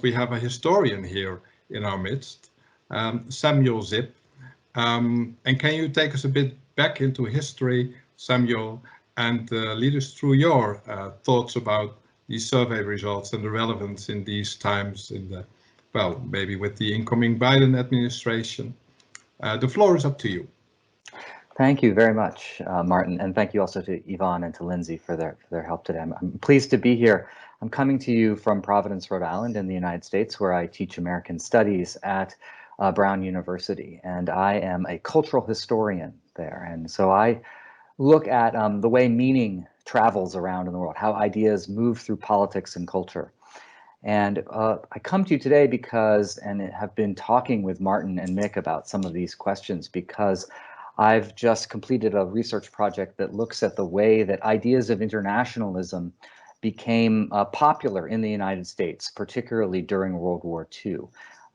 we have a historian here in our midst, Samuel Zipp. And can you take us a bit back into history, Samuel, and lead us through your thoughts about these survey results and the relevance in these times in the, well, maybe with the incoming Biden administration. The floor is up to you. Thank you very much, Martin, and thank you also to Yvonne and to Lindsay for their help today. I'm pleased to be here. I'm coming to you from Providence, Rhode Island in the United States, where I teach American Studies at Brown University, and I am a cultural historian there. And so I look at the way meaning travels around in the world, how ideas move through politics and culture. And I come to you today because, and have been talking with Martin and Mick about some of these questions, because I've just completed a research project that looks at the way that ideas of internationalism became popular in the United States, particularly during World War II.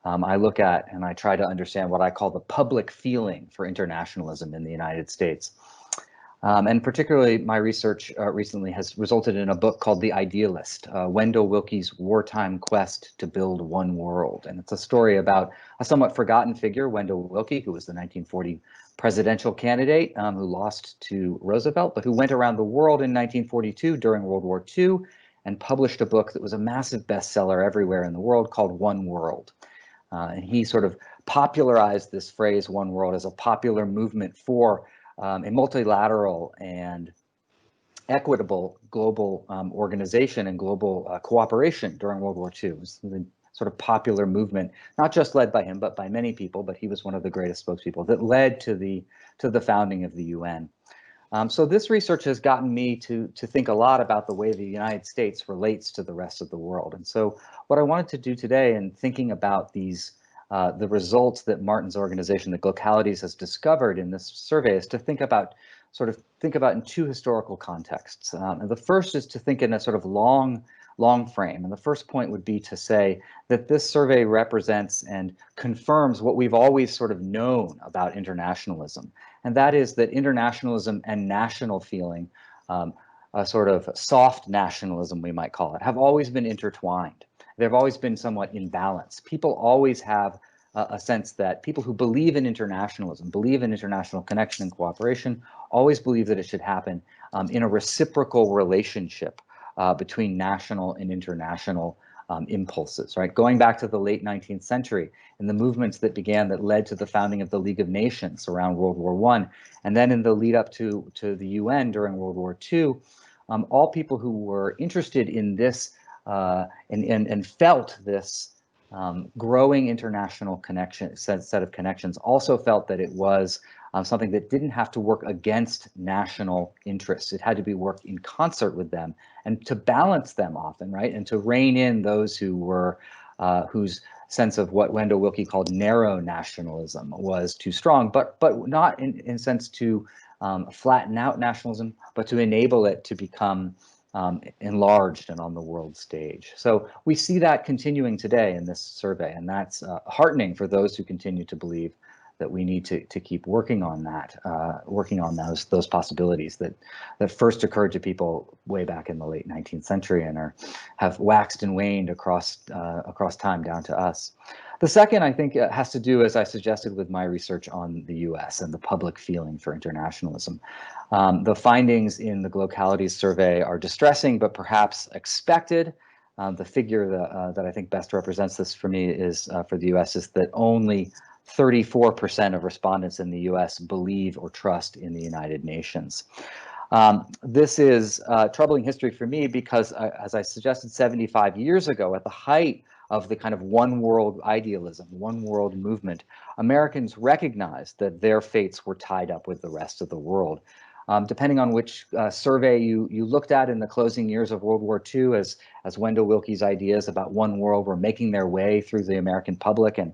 I look at and I try to understand what I call the public feeling for internationalism in the United States. And particularly my research recently has resulted in a book called The Idealist, Wendell Willkie's wartime quest to build one world. And it's a story about a somewhat forgotten figure, Wendell Willkie, who was the 1940 presidential candidate who lost to Roosevelt, but who went around the world in 1942 during World War II and published a book that was a massive bestseller everywhere in the world called One World. And he sort of popularized this phrase, one world, as a popular movement for a multilateral and equitable global organization and global cooperation during World War II. It was the sort of popular movement, not just led by him, but by many people, but he was one of the greatest spokespeople that led to the founding of the UN. So this research has gotten me to think a lot about the way the United States relates to the rest of the world. And so what I wanted to do today in thinking about these the results that Martin's organization, the Glocalities, has discovered in this survey is to think about in two historical contexts. And the first is to think in a sort of long frame. And the first point would be to say that this survey represents and confirms what we've always sort of known about internationalism. And that is that internationalism and national feeling, a sort of soft nationalism, we might call it, have always been intertwined. They've always been somewhat in balance. People always have a sense that people who believe in internationalism, believe in international connection and cooperation, always believe that it should happen in a reciprocal relationship between national and international impulses, right? Going back to the late 19th century and the movements that began that led to the founding of the League of Nations around World War I, and then in the lead up to the UN during World War II, all people who were interested in this and felt this growing international set of connections also felt that it was something that didn't have to work against national interests. It had to be worked in concert with them and to balance them often, right? And to rein in those who were, whose sense of what Wendell Willkie called narrow nationalism was too strong, but not in sense to flatten out nationalism, but to enable it to become enlarged and on the world stage. So we see that continuing today in this survey, and that's heartening for those who continue to believe that we need to keep working on that, working on those possibilities that first occurred to people way back in the late 19th century and have waxed and waned across time down to us. The second, I think, has to do, as I suggested, with my research on the US and the public feeling for internationalism. The findings in the Glocalities survey are distressing, but perhaps expected. The figure that I think best represents this for me is for the US is that only 34% of respondents in the US believe or trust in the United Nations. This is troubling history for me because, as I suggested 75 years ago, at the height of the kind of one world idealism, one world movement, Americans recognized that their fates were tied up with the rest of the world. Depending on which survey you looked at in the closing years of World War II, as Wendell Willkie's ideas about one world were making their way through the American public and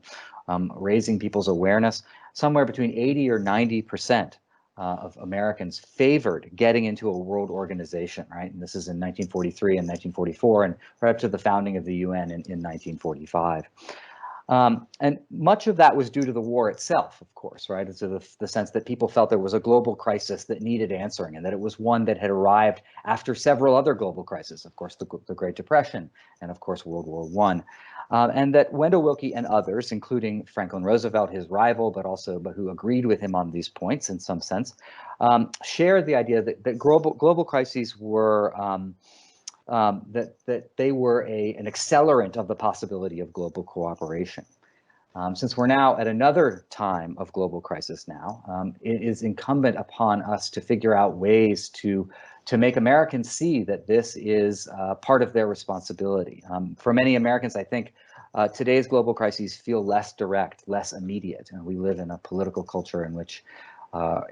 raising people's awareness, somewhere between 80 or 90% of Americans favored getting into a world organization, right? And this is in 1943 and 1944, and right up to the founding of the UN in 1945. And much of that was due to the war itself, of course, right? It's the sense that people felt there was a global crisis that needed answering, and that it was one that had arrived after several other global crises, of course, the Great Depression, and of course, World War I. And that Wendell Willkie and others, including Franklin Roosevelt, his rival, but who agreed with him on these points in some sense, shared the idea that global crises were that they were an accelerant of the possibility of global cooperation. Since we're now at another time of global crisis now, it is incumbent upon us to figure out ways to make Americans see that this is part of their responsibility. For many Americans, I think today's global crises feel less direct, less immediate. And we live in a political culture in which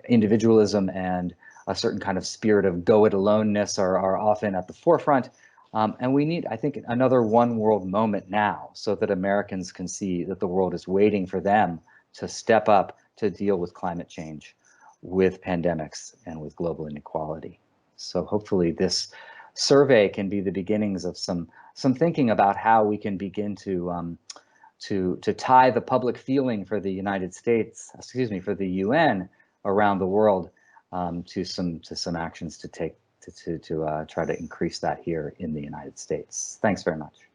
individualism and a certain kind of spirit of go-it-aloneness are often at the forefront. And we need, I think, another one world moment now so that Americans can see that the world is waiting for them to step up to deal with climate change, with pandemics, and with global inequality. So hopefully this survey can be the beginnings of some thinking about how we can begin to tie the public feeling for the United States, for the UN around the world to some actions to take to try to increase that here in the United States. Thanks very much.